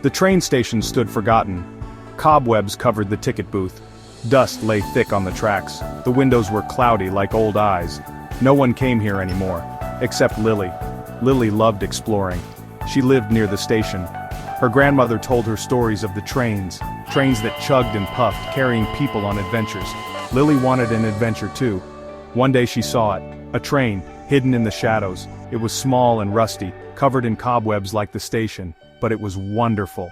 The train station stood forgotten. Cobwebs covered the ticket booth. Dust lay thick on the tracks. The windows were cloudy like old eyes. No one came here anymore, except Lily. Lily loved exploring. She lived near the station. Her grandmother told her stories of the trains that chugged and puffed, carrying people on adventures. Lily wanted an adventure too. One day she saw it, a train, hidden in the shadows. It was small and rusty, covered in cobwebs like the station, but it was wonderful.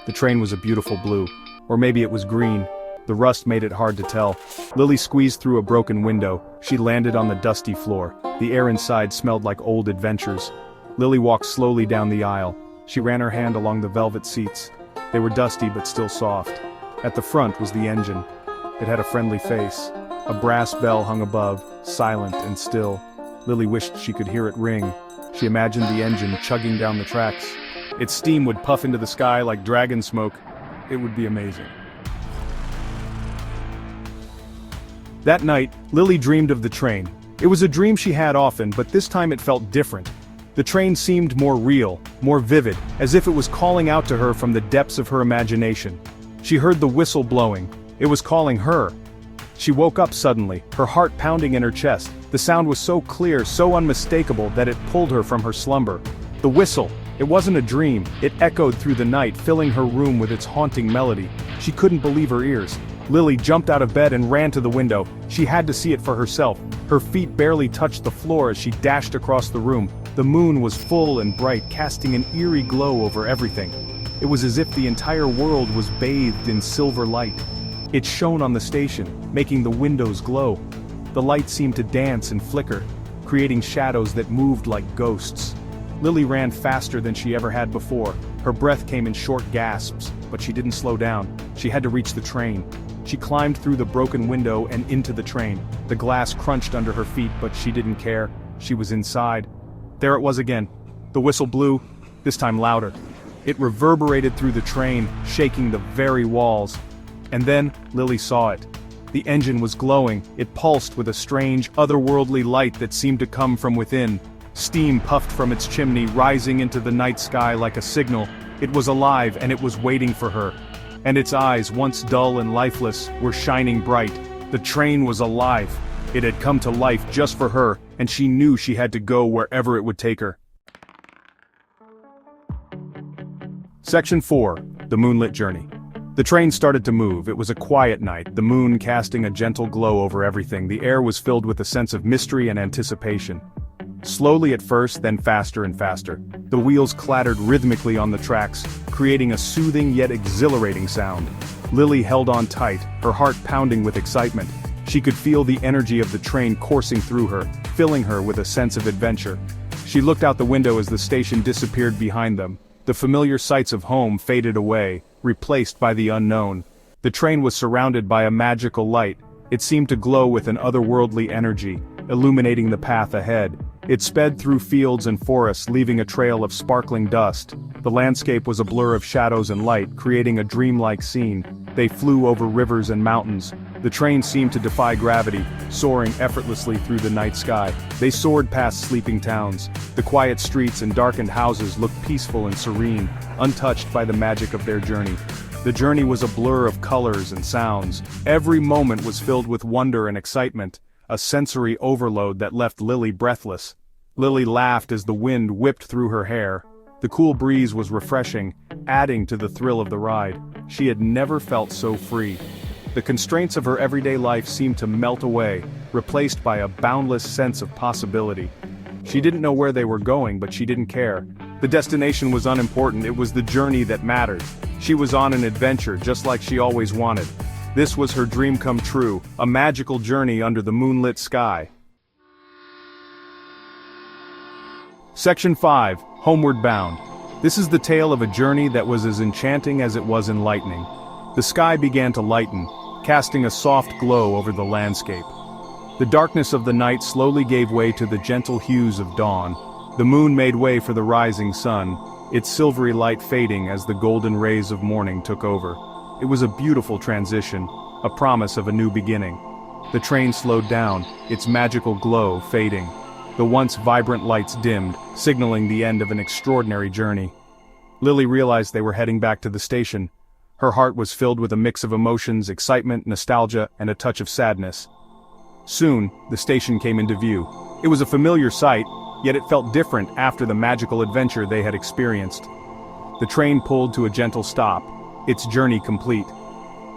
The train was a beautiful blue, or maybe it was green. The rust made it hard to tell. Lily squeezed through a broken window. She landed on the dusty floor. The air inside smelled like old adventures. Lily walked slowly down the aisle. She ran her hand along the velvet seats. They were dusty but still soft. At the front was the engine. It had a friendly face. A brass bell hung above, silent and still. Lily wished she could hear it ring. She imagined the engine chugging down the tracks. Its steam would puff into the sky like dragon smoke. It would be amazing. That night, Lily dreamed of the train. It was a dream she had often, but this time it felt different. The train seemed more real, more vivid, as if it was calling out to her from the depths of her imagination. She heard the whistle blowing. It was calling her. She woke up suddenly, her heart pounding in her chest. The sound was so clear, so unmistakable that it pulled her from her slumber. The whistle. It wasn't a dream. It echoed through the night, filling her room with its haunting melody. She couldn't believe her ears. Lily jumped out of bed and ran to the window. She had to see it for herself. Her feet barely touched the floor as she dashed across the room. The moon was full and bright, casting an eerie glow over everything. It was as if the entire world was bathed in silver light. It shone on the station, making the windows glow. The light seemed to dance and flicker, creating shadows that moved like ghosts. Lily ran faster than she ever had before. Her breath came in short gasps, but she didn't slow down. She had to reach the train. She climbed through the broken window and into the train. The glass crunched under her feet, but she didn't care. She was inside. There it was again. The whistle blew, this time louder. It reverberated through the train, shaking the very walls. And then, Lily saw it. The engine was glowing. It pulsed with a strange, otherworldly light that seemed to come from within. Steam puffed from its chimney, rising into the night sky like a signal. It was alive, and it was waiting for her. And its eyes, once dull and lifeless, were shining bright. The train was alive. It had come to life just for her, and she knew she had to go wherever it would take her. Section 4. The Moonlit Journey. The train started to move. It was a quiet night, the moon casting a gentle glow over everything. The air was filled with a sense of mystery and anticipation. Slowly at first, then faster and faster. The wheels clattered rhythmically on the tracks, creating a soothing yet exhilarating sound. Lily held on tight, her heart pounding with excitement. She could feel the energy of the train coursing through her, filling her with a sense of adventure. She looked out the window as the station disappeared behind them. The familiar sights of home faded away, replaced by the unknown. The train was surrounded by a magical light. It seemed to glow with an otherworldly energy, illuminating the path ahead. It sped through fields and forests, leaving a trail of sparkling dust. The landscape was a blur of shadows and light, creating a dreamlike scene. They flew over rivers and mountains. The train seemed to defy gravity, soaring effortlessly through the night sky. They soared past sleeping towns. The quiet streets and darkened houses looked peaceful and serene, untouched by the magic of their journey. The journey was a blur of colors and sounds. Every moment was filled with wonder and excitement, a sensory overload that left Lily breathless. Lily laughed as the wind whipped through her hair. The cool breeze was refreshing, adding to the thrill of the ride. She had never felt so free. The constraints of her everyday life seemed to melt away, replaced by a boundless sense of possibility. She didn't know where they were going, but she didn't care. The destination was unimportant, it was the journey that mattered. She was on an adventure, just like she always wanted. This was her dream come true, a magical journey under the moonlit sky. Section 5. Homeward Bound. This is the tale of a journey that was as enchanting as it was enlightening. The sky began to lighten, casting a soft glow over the landscape. The darkness of the night slowly gave way to the gentle hues of dawn. The moon made way for the rising sun, its silvery light fading as the golden rays of morning took over. It was a beautiful transition, a promise of a new beginning. The train slowed down, its magical glow fading. The once vibrant lights dimmed, signaling the end of an extraordinary journey. Lily realized they were heading back to the station. Her heart was filled with a mix of emotions, excitement, nostalgia, and a touch of sadness. Soon, the station came into view. It was a familiar sight, yet it felt different after the magical adventure they had experienced. The train pulled to a gentle stop, its journey complete.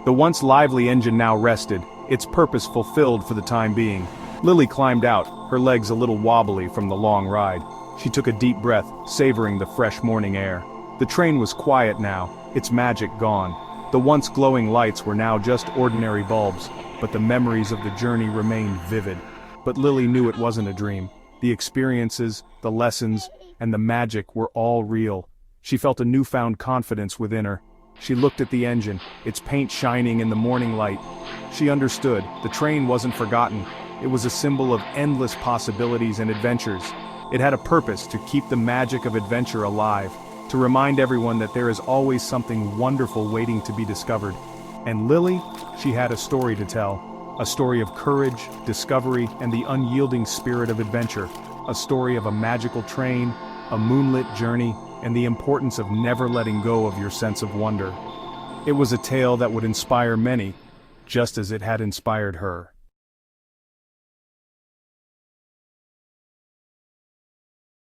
The once lively engine now rested, its purpose fulfilled for the time being. Lily climbed out, her legs a little wobbly from the long ride. She took a deep breath, savoring the fresh morning air. The train was quiet now, its magic gone. The once glowing lights were now just ordinary bulbs, but the memories of the journey remained vivid. But Lily knew it wasn't a dream. The experiences, the lessons, and the magic were all real. She felt a newfound confidence within her. She looked at the engine, its paint shining in the morning light. She understood, the train wasn't forgotten. It was a symbol of endless possibilities and adventures. It had a purpose to keep the magic of adventure alive, to remind everyone that there is always something wonderful waiting to be discovered. And Lily, she had a story to tell. A story of courage, discovery, and the unyielding spirit of adventure. A story of a magical train, a moonlit journey, and the importance of never letting go of your sense of wonder. It was a tale that would inspire many, just as it had inspired her.